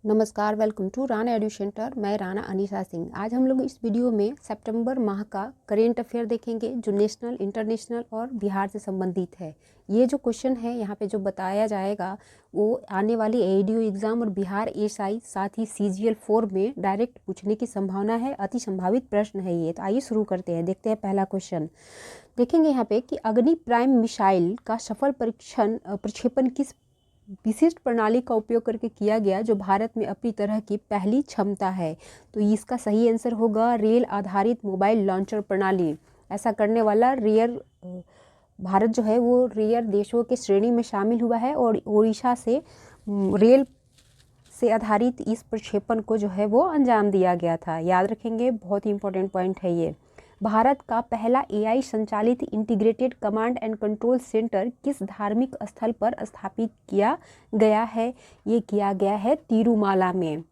नमस्कार, welcome to Rana edu centre. मैं राना अनीसा सिंह। आज हम लोग इस वीडियो में सितंबर माह का करेंट अफेयर देखेंगे जो नेशनल, इंटरनेशनल और बिहार से संबंधित है। ये जो क्वेश्चन है यहाँ पे जो बताया जाएगा वो आने वाली एडीओ एग्ज़ाम और बिहार एसआई साथ ही सीजीएल 4 में डायरेक्ट पूछने की संभावना है। अति संभावित प्रश्न है ये। तो आइए शुरू करते हैं। देखते हैं पहला क्वेश्चन। देखेंगे यहाँ पे कि अग्नि प्राइम मिसाइल का सफल प्रक्षेपण किस विशिष्ट प्रणाली का उपयोग करके किया गया जो भारत में अपनी तरह की पहली क्षमता है। तो इसका सही आंसर होगा रेल आधारित मोबाइल लॉन्चर प्रणाली। ऐसा करने वाला भारत जो है वो रेयर देशों के श्रेणी में शामिल हुआ है और ओडिशा से रेल से आधारित इस प्रक्षेपण को जो है वो अंजाम दिया गया था। याद रखेंगे, बहुत ही इंपॉर्टेंट पॉइंट है ये। भारत का पहला एआई संचालित integrated command and control centre किस धार्मिक स्थल पर स्थापित किया गया है? ये किया गया है तिरुमाला में।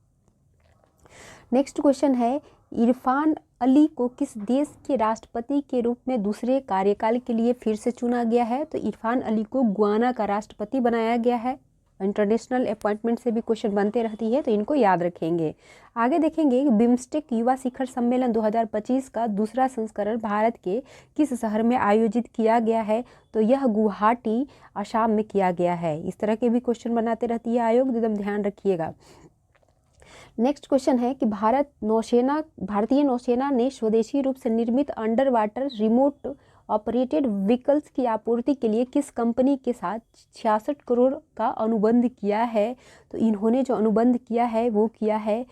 नेक्स्ट क्वेश्चन है, इरफान अली को किस देश के राष्ट्रपति के रूप में दूसरे कार्यकाल के लिए फिर से चुना गया है? तो इरफान अली को गुयाना का राष्ट्रपति बनाया गया है। इंटरनेशनल अपॉइंटमेंट से भी क्वेश्चन बनते रहती है, तो इनको याद रखेंगे। आगे देखेंगे बिम्स्टेक युवा शिखर सम्मेलन 2025 का दूसरा संस्करण भारत के किस शहर में आयोजित किया गया है? तो यह गुवाहाटी, असम में किया गया है। इस तरह के भी क्वेश्चन बनाते रहती है आयोग, एकदम ध्यान रखिएगा। नेक्स्ट क्वेश्चन है कि भारतीय नौसेना ने स्वदेशी रूप से निर्मित under water remote operated vehicles की आपूर्ति के लिए किस कंपनी के साथ 66 करोड़ का अनुबंध किया है? तो इन्होंने जो अनुबंध किया है वो किया है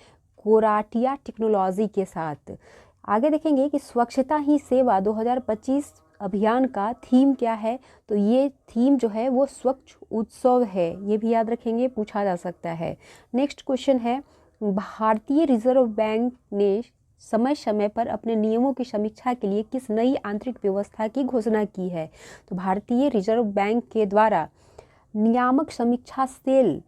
कोराटिया टेक्नोलॉजी के साथ। आगे देखेंगे कि स्वच्छता ही सेवा 2025 अभियान का थीम क्या है? तो ये थीम जो है वो स्वच्छ उत्सव है। ये भी याद रखेंगे, पूछा जा सकता है। नेक्स्ट क्वेश्चन है, भारतीय रिजर्व बैंक ने समय समय पर अपने नियमों की समीक्षा के लिए किस नई आंतरिक व्यवस्था की घोषणा की है? तो भारतीय रिजर्व बैंक के द्वारा नियामक समीक्षा सेल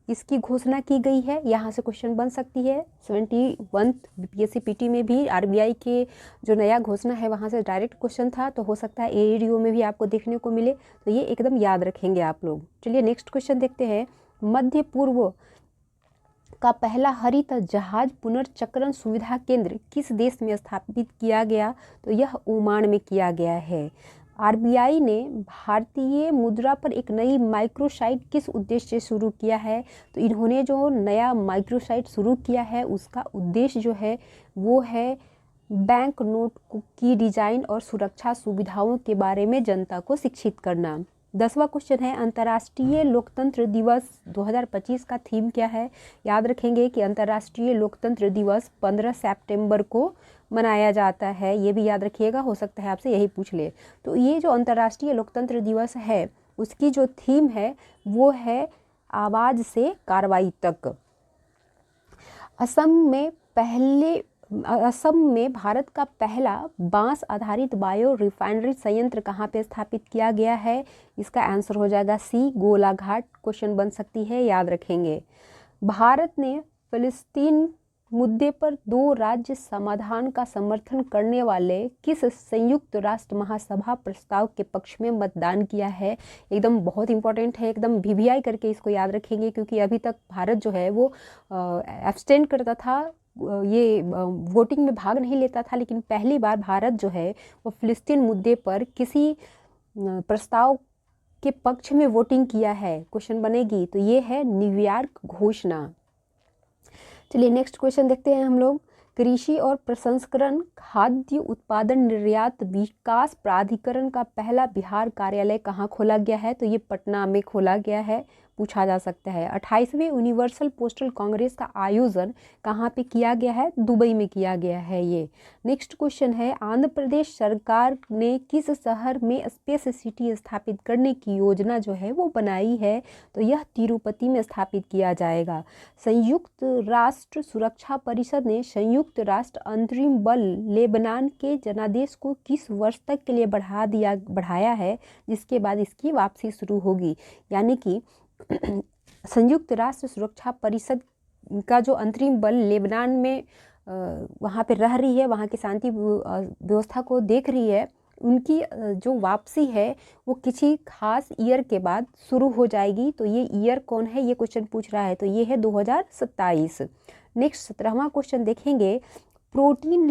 इसकी घोषणा की गई है। यहाँ से क्वेश्चन बन सकती है। 71 बीपीएससी पीटी में भी आरबीआई के जो नया घोषणा है वहाँ से डायरेक्ट क्वेश्चन था, तो हो सकता है एडीओ में भी आपको देखने को मिले। तो ये एकदम याद रखेंगे आप लोग। चलिए नेक्स्ट क्वेश्चन देखते हैं। मध्य पूर्व का पहला हरित जहाज पुनर्चक्रण सुविधा केंद्र किस देश में स्थापित किया गया? तो यह ओमान में किया गया है। आरबीआई ने भारतीय मुद्रा पर एक नई माइक्रोसाइट किस उद्देश्य से शुरू किया है? तो इन्होंने जो नया माइक्रोसाइट शुरू किया है उसका उद्देश्य जो है वो है बैंक नोट की डिजाइन और सुरक्षा सुविधाओं के बारे में जनता को शिक्षित करना। 10वां क्वेश्चन है, अंतर्राष्ट्रीय लोकतंत्र दिवस 2025 का थीम क्या है? याद रखेंगे कि अंतर्राष्ट्रीय लोकतंत्र दिवस 15 सितंबर को मनाया जाता है। ये भी याद रखिएगा, हो सकता है आपसे यही पूछ ले। तो ये जो अंतर्राष्ट्रीय लोकतंत्र दिवस है उसकी जो थीम है वो है आवाज़ से कार्रवाई तक। असम में भारत का पहला बांस आधारित बायो रिफाइनरी संयंत्र कहाँ पे स्थापित किया गया है? इसका आंसर हो जाएगा सी, गोलाघाट। क्वेश्चन बन सकती है, याद रखेंगे। भारत ने फिलिस्तीन मुद्दे पर 2 राज्य समाधान का समर्थन करने वाले किस संयुक्त राष्ट्र महासभा प्रस्ताव के पक्ष में मतदान किया है? एकदम बहुत इंपॉर्टेंट है, एकदम वीवीआई करके इसको याद रखेंगे, क्योंकि अभी तक भारत जो है वो एब्सटेन करता था, ये वोटिंग में भाग नहीं लेता था। लेकिन पहली बार भारत जो है वो फिलिस्तीन मुद्दे पर किसी प्रस्ताव के पक्ष में वोटिंग किया है। क्वेश्चन बनेगी तो ये है न्यूयॉर्क घोषणा। चलिए नेक्स्ट क्वेश्चन देखते हैं हम लोग। कृषि और प्रसंस्करण खाद्य उत्पादन निर्यात विकास प्राधिकरण का पहला बिहार कार्यालय कहाँ खोला गया है? तो ये पटना में खोला गया है, पूछा जा सकता है। 28वें यूनिवर्सल पोस्टल कांग्रेस का आयोजन कहाँ पे किया गया है? दुबई में किया गया है ये। नेक्स्ट क्वेश्चन है, आंध्र प्रदेश सरकार ने किस शहर में स्पेस सिटी स्थापित करने की योजना जो है वो बनाई है? तो यह तिरुपति में स्थापित किया जाएगा। संयुक्त राष्ट्र सुरक्षा परिषद ने संयुक्त राष्ट्र अंतरिम बल लेबनान के जनादेश को किस वर्ष तक के लिए बढ़ाया है, जिसके बाद इसकी वापसी शुरू होगी? यानी कि संयुक्त राष्ट्र सुरक्षा परिषद का जो अंतरिम बल लेबनान में वहाँ पे रह रही है, वहाँ की शांति व्यवस्था को देख रही है, उनकी जो वापसी है वो किसी खास ईयर के बाद शुरू हो जाएगी। तो ये ईयर कौन है, ये क्वेश्चन पूछ रहा है, तो ये है 2027। नेक्स्ट 17वां क्वेश्चन देखेंगे, प्रोटीन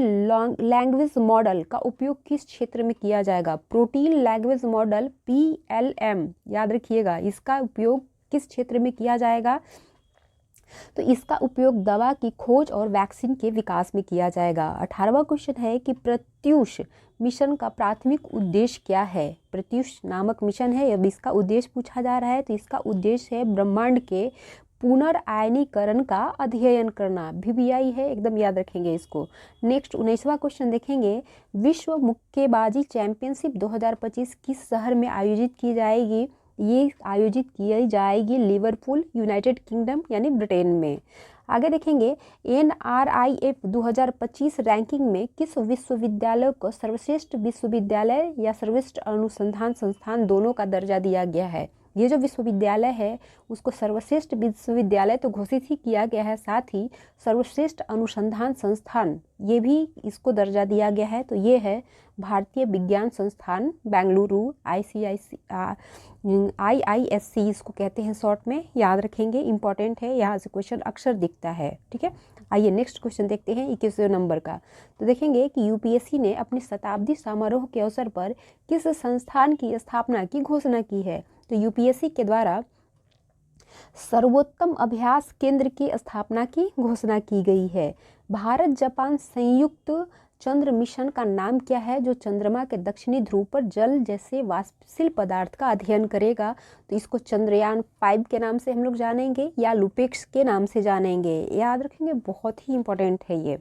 लैंग्वेज मॉडल का उपयोग किस क्षेत्र में किया जाएगा। प्रोटीन लैंग्वेज मॉडल PLM, याद रखिएगा, इसका उपयोग किस क्षेत्र में किया जाएगा, तो इसका उपयोग दवा की खोज और वैक्सीन के विकास में किया जाएगा। 18वां क्वेश्चन है कि प्रत्यूष मिशन का प्राथमिक उद्देश्य क्या है। प्रत्यूष नामक मिशन है, अब इसका उद्देश्य पूछा जा रहा है, तो इसका उद्देश्य है ब्रह्मांड के पुनर्आयनीकरण का अध्ययन करना। VBI है, एकदम याद रखेंगे इसको। नेक्स्ट 19वां क्वेश्चन देखेंगे, विश्व मुक्केबाजी चैंपियनशिप 2025 किस शहर में आयोजित की जाएगी। ये आयोजित की जाएगी लिवरपूल, यूनाइटेड किंगडम यानी ब्रिटेन में। आगे देखेंगे, NRIF 2025 रैंकिंग में किस विश्वविद्यालय को सर्वश्रेष्ठ विश्वविद्यालय या सर्वश्रेष्ठ अनुसंधान संस्थान दोनों का दर्जा दिया गया है। ये जो विश्वविद्यालय है उसको सर्वश्रेष्ठ विश्वविद्यालय तो घोषित ही किया गया है, साथ ही सर्वश्रेष्ठ अनुसंधान संस्थान ये भी इसको दर्जा दिया गया है। तो ये है भारतीय विज्ञान संस्थान बेंगलुरु, IISc इसको कहते हैं शॉर्ट में, याद रखेंगे, इंपॉर्टेंट है, यहाँ से क्वेश्चन अक्सर दिखता है। ठीक है, आइए नेक्स्ट क्वेश्चन देखते हैं 21वें नंबर का। तो देखेंगे कि UPSC ने अपने शताब्दी समारोह के अवसर पर किस संस्थान की स्थापना की घोषणा की है। तो UPSC के द्वारा सर्वोत्तम अभ्यास केंद्र की स्थापना की घोषणा की गई है। भारत जापान संयुक्त चंद्र मिशन का नाम क्या है, जो चंद्रमा के दक्षिणी ध्रुव पर जल जैसे वाष्पशील पदार्थ का अध्ययन करेगा। तो इसको चंद्रयान 5 के नाम से हम लोग जानेंगे या लुपेक्स के नाम से जानेंगे, याद रखेंगे, बहुत ही इंपॉर्टेंट है ये।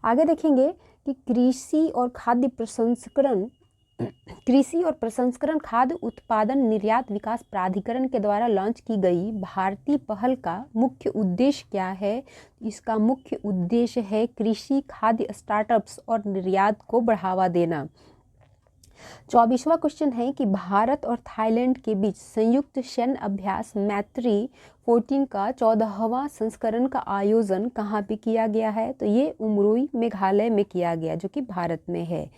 आगे देखेंगे कि कृषि और प्रसंस्करण खाद्य उत्पादन निर्यात विकास प्राधिकरण के द्वारा लॉन्च की गई भारतीय पहल का मुख्य उद्देश्य क्या है। इसका मुख्य उद्देश्य है कृषि खाद्य स्टार्टअप्स और निर्यात को बढ़ावा देना। 24वां क्वेश्चन है कि भारत और थाईलैंड के बीच संयुक्त सैन्य अभ्यास मैत्री 14 का 14वां संस्करण का आयोजन कहाँ पे किया गया है। तो ये उमरोई मेघालय में किया गया, जो कि भारत में है।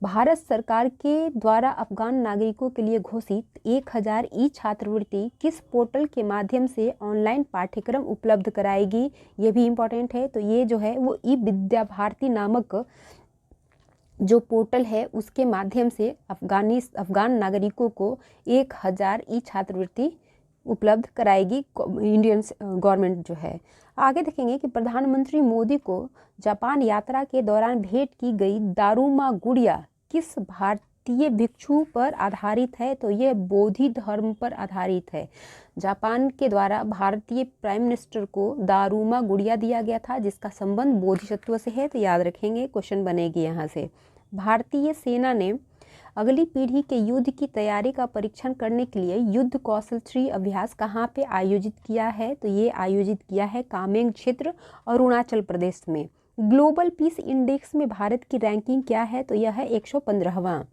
भारत सरकार के द्वारा अफगान नागरिकों के लिए घोषित 1000 छात्रवृत्ति किस पोर्टल के माध्यम से ऑनलाइन पाठ्यक्रम उपलब्ध कराएगी, ये भी इम्पोर्टेंट है। तो ये जो है वो विद्या भारती नामक जो पोर्टल है उसके माध्यम से अफगान नागरिकों को 1000 छात्रवृत्ति उपलब्ध कराएगी इंडियन गवर्नमेंट जो है। आगे देखेंगे कि प्रधानमंत्री मोदी को जापान यात्रा के दौरान भेंट की गई दारुमा गुड़िया किस भारतीय भिक्षु पर आधारित है। तो यह बोधि धर्म पर आधारित है। जापान के द्वारा भारतीय प्राइम मिनिस्टर को दारुमा गुड़िया दिया गया था, जिसका संबंध बोधिसत्व से है। तो याद रखेंगे, क्वेश्चन बनेगी यहाँ से। भारतीय सेना ने अगली पीढ़ी के युद्ध की तैयारी का परीक्षण करने के लिए युद्ध कौशल 3 अभ्यास कहाँ पे आयोजित किया है। तो ये आयोजित किया है कामेंग क्षेत्र अरुणाचल प्रदेश में। ग्लोबल पीस इंडेक्स में भारत की रैंकिंग क्या है। तो यह है 115वां।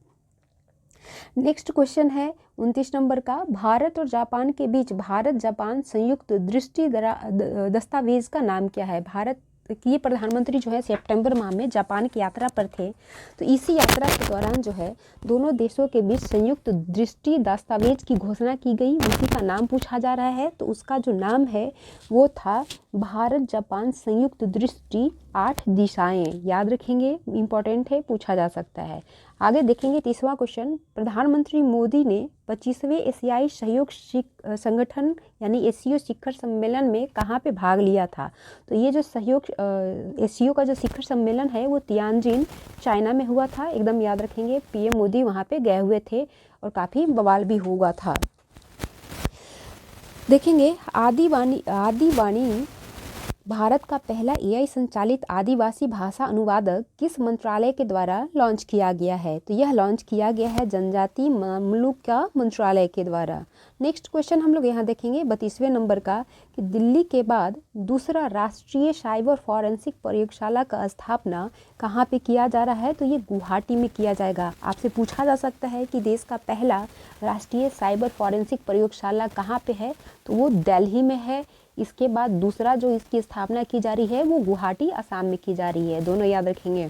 नेक्स्ट क्वेश्चन है 29 नंबर का, भारत और जापान के बीच भारत जापान संयुक्त दृष्टि दस्तावेज का नाम क्या है। भारत ये प्रधानमंत्री जो है सितंबर माह में जापान की यात्रा पर थे। तो इसी यात्रा के दौरान जो है दोनों देशों के बीच संयुक्त दृष्टि दस्तावेज की घोषणा की गई, उसी का नाम पूछा जा रहा है। तो उसका जो नाम है वो था भारत जापान संयुक्त दृष्टि 8 दिशाएं, याद रखेंगे, इंपॉर्टेंट है, पूछा जा सकता है। आगे देखेंगे 30वां क्वेश्चन, प्रधानमंत्री मोदी ने 25वें एशियाई सहयोग संगठन यानी ASEAN शिखर सम्मेलन में कहाँ पे भाग लिया था। तो ये जो सहयोग ASEAN का जो शिखर सम्मेलन है वो तियानजिन चाइना में हुआ था, एकदम याद रखेंगे। PM मोदी वहाँ पे गए हुए थे और काफ़ी बवाल भी हुआ था। देखेंगे आदिवाणी भारत का पहला AI संचालित आदिवासी भाषा अनुवादक किस मंत्रालय के द्वारा लॉन्च किया गया है। तो यह लॉन्च किया गया है जनजातीय मामलों का मंत्रालय के द्वारा। नेक्स्ट क्वेश्चन हम लोग यहाँ देखेंगे 32वें नंबर का, कि दिल्ली के बाद दूसरा राष्ट्रीय साइबर फॉरेंसिक प्रयोगशाला का स्थापना कहाँ पे किया जा रहा है। तो ये गुवाहाटी में किया जाएगा। आपसे पूछा जा सकता है कि देश का पहला राष्ट्रीय साइबर फॉरेंसिक प्रयोगशाला कहाँ पे है। तो वो दिल्ली में है। इसके बाद दूसरा जो इसकी स्थापना की जा रही है वो गुवाहाटी असम में की जा रही है, दोनों याद रखेंगे।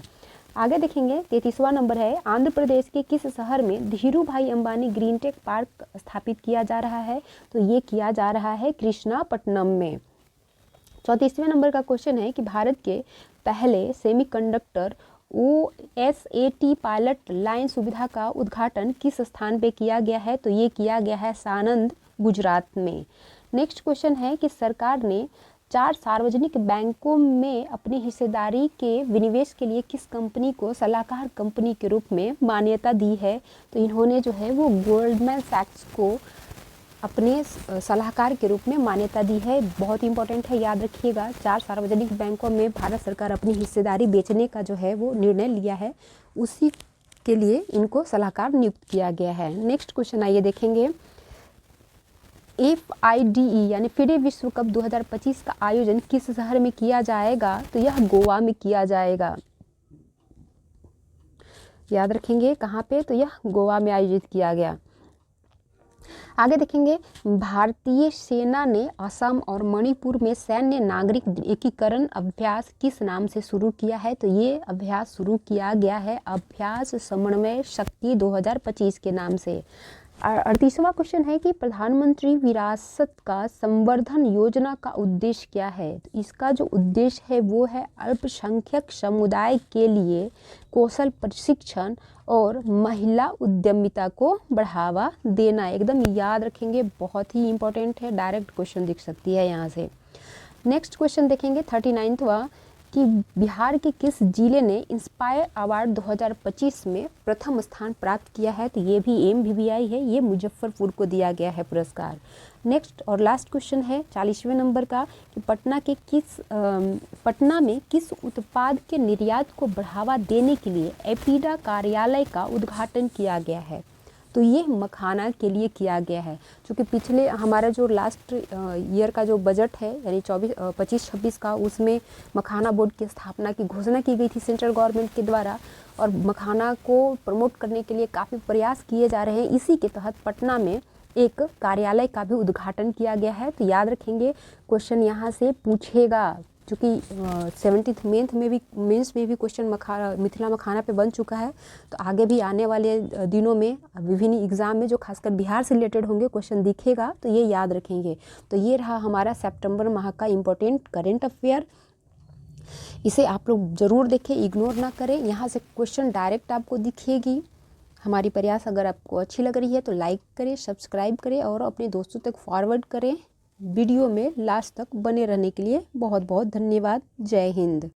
आगे देखेंगे 33वां नंबर है, आंध्र प्रदेश के किस शहर में धीरू भाई अंबानी ग्रीन टेक पार्क स्थापित किया जा रहा है? तो ये किया जा रहा है कृष्णापट्टनम में। 34वें नंबर का क्वेश्चन है कि भारत के पहले सेमीकंडक्टर OSAT पायलट लाइन सुविधा का उद्घाटन किस स्थान पे किया गया है? तो ये किया गया है सानंद, गुजरात में। नेक्स्ट क्वेश्चन है कि सरकार ने 4 सार्वजनिक बैंकों में अपनी हिस्सेदारी के विनिवेश के लिए किस कंपनी को सलाहकार कंपनी के रूप में मान्यता दी है? तो इन्होंने जो है वो गोल्डमैन सैक्स को अपने सलाहकार के रूप में मान्यता दी है। बहुत इंपॉर्टेंट है, याद रखिएगा। 4 सार्वजनिक बैंकों में भारत सरकार अपनी हिस्सेदारी बेचने का जो है वो निर्णय लिया है, उसी के लिए इनको सलाहकार नियुक्त किया गया है। नेक्स्ट क्वेश्चन आइए देखेंगे, FIDE यानी फिडे विश्व कप 2025 का आयोजन किस शहर में किया जाएगा? तो यह गोवा में किया जाएगा। याद रखेंगे कहाँ पे? तो यह गोवा में आयोजित किया गया। आगे देखेंगे, भारतीय सेना ने असम और मणिपुर में सैन्य नागरिक एकीकरण अभ्यास किस नाम से शुरू किया है? तो ये अभ्यास शुरू किया गया है अभ्यास समन्वय शक्ति 2025 के नाम से। 38वां क्वेश्चन है कि प्रधानमंत्री विरासत का संवर्धन योजना का उद्देश्य क्या है? तो इसका जो उद्देश्य है वो है अल्पसंख्यक समुदाय के लिए कौशल प्रशिक्षण और महिला उद्यमिता को बढ़ावा देना। एकदम याद रखेंगे, बहुत ही इंपॉर्टेंट है, डायरेक्ट क्वेश्चन दिख सकती है यहाँ से। नेक्स्ट क्वेश्चन देखेंगे 39वां कि बिहार के किस जिले ने इंस्पायर अवार्ड 2025 में प्रथम स्थान प्राप्त किया है? तो ये भी MBBI है, ये मुजफ्फरपुर को दिया गया है पुरस्कार। नेक्स्ट और लास्ट क्वेश्चन है 40वें नंबर का कि पटना में किस उत्पाद के निर्यात को बढ़ावा देने के लिए एपीडा कार्यालय का उद्घाटन किया गया है? तो ये मखाना के लिए किया गया है। क्योंकि पिछले हमारा जो लास्ट ईयर का जो बजट है यानी 25-26 का, उसमें मखाना बोर्ड की स्थापना की घोषणा की गई थी सेंट्रल गवर्नमेंट के द्वारा, और मखाना को प्रमोट करने के लिए काफ़ी प्रयास किए जा रहे हैं। इसी के तहत पटना में एक कार्यालय का भी उद्घाटन किया गया है। तो याद रखेंगे, क्वेश्चन यहाँ से पूछेगा, क्योंकि 70th मेंस में भी क्वेश्चन मिथिला मखाना पे बन चुका है। तो आगे भी आने वाले दिनों में विभिन्न एग्जाम में जो खासकर बिहार से रिलेटेड होंगे क्वेश्चन दिखेगा, तो ये याद रखेंगे। तो ये रहा हमारा सितंबर माह का इम्पोर्टेंट करेंट अफेयर। इसे आप लोग ज़रूर देखें, इग्नोर ना करें। यहाँ से क्वेश्चन डायरेक्ट आपको दिखेगी। हमारी प्रयास अगर आपको अच्छी लग रही है तो लाइक करें, सब्सक्राइब करें और अपने दोस्तों तक फॉरवर्ड करें। वीडियो में लास्ट तक बने रहने के लिए बहुत बहुत धन्यवाद। जय हिंद।